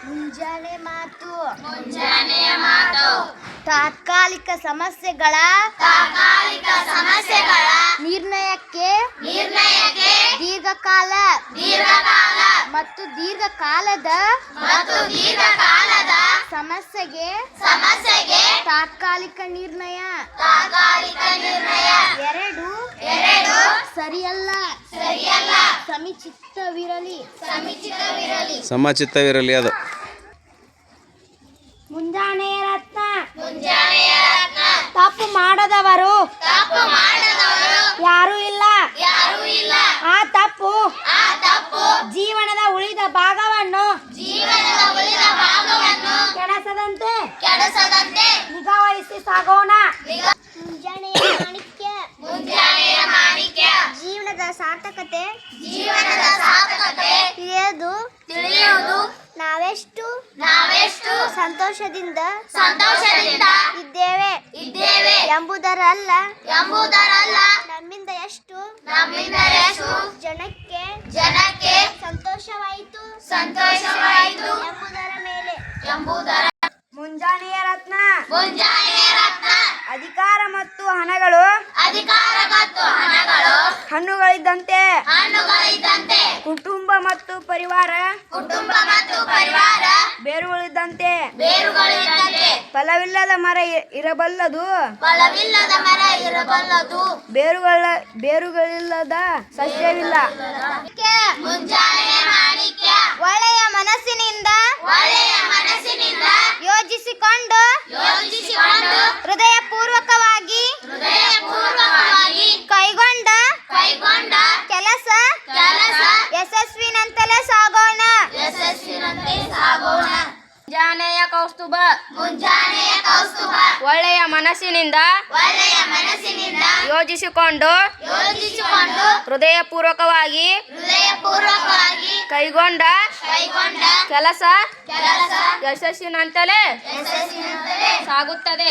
ಮುಂಜಾನೆ ಮಾತು ಮುಂಜಾನೆಯ ಮಾತು ತಾತ್ಕಾಲಿಕ ಸಮಸ್ಯೆಗಳ ನಿರ್ಣಯಕ್ಕೆ ದೀರ್ಘಕಾಲ ಮತ್ತು ದೀರ್ಘಕಾಲದ ಸಮಸ್ಯೆಗೆ ತಾತ್ಕಾಲಿಕ ನಿರ್ಣಯ ಎರಡು ಸರಿಯಲ್ಲ ಸಮಚಿತ್ತವಿರಲಿ ಅದು ಮುಂಜಾನೆಯ ರತ್ನ ತಪ್ಪು ಮಾಡದವರು ಯಾರೂ ಇಲ್ಲ ಆ ತಪ್ಪು ಜೀವನದ ಉಳಿದ ಭಾಗವನ್ನು ಕೆಡಿಸದಂತೆ ನಿಗಾವಹಿಸಿ ಸಾಗೋಣ. ಮುಂಜಾನೆಯ ಮಾಣಿಕ್ಯ ಜೀವನದ ಸಾರ್ಥಕತೆ ತಿಳಿಯುವುದು ನಾವೆಷ್ಟು ಸಂತೋಷದಿಂದ ಇದ್ದೇವೆ ಎಂಬುದರಲ್ಲ ನಮ್ಮಿಂದ ಎಷ್ಟು ಜನಕ್ಕೆ ಸಂತೋಷವಾಯಿತು ಎಂಬುದರ ಮೇಲೆ. ಮುಂಜಾನೆಯ ರತ್ನ ಅಧಿಕಾರ ಮತ್ತು ಹಣಗಳು ಹಣ್ಣುಗಳಿದ್ದಂತೆ ಕುಟುಂಬ ಮತ್ತು ಪರಿವಾರ ಬೇರುಗಳಿದ್ದಂತೆ ಫಲವಿಲ್ಲದ ಮರ ಇರಬಲ್ಲದು ಬೇರುಗಳಿಲ್ಲದ ಸಸ್ಯವಿಲ್ಲ. ಒಳ್ಳೆಯ ಮನಸ್ಸಿನಿಂದ ಯೋಚಿಸಿಕೊಂಡು ಹೃದಯಪೂರ್ವಕವಾಗಿ ಕೈಗೊಂಡ ಕೆಲಸ ಯಶಸ್ವಿನಂತಲೇ ಸಾಗೋಣ. ಮುಂಜಾನೆಯ ಕೌಸ್ತುಭ ಒಳ್ಳೆಯ ಮನಸ್ಸಿನಿಂದ ಯೋಚಿಸಿಕೊಂಡು ಹೃದಯಪೂರ್ವಕವಾಗಿ ಕೈಗೊಂಡ ಕೆಲಸ ಯಶಸ್ಸಿನಂತಲೇ ಸಾಗುತ್ತದೆ.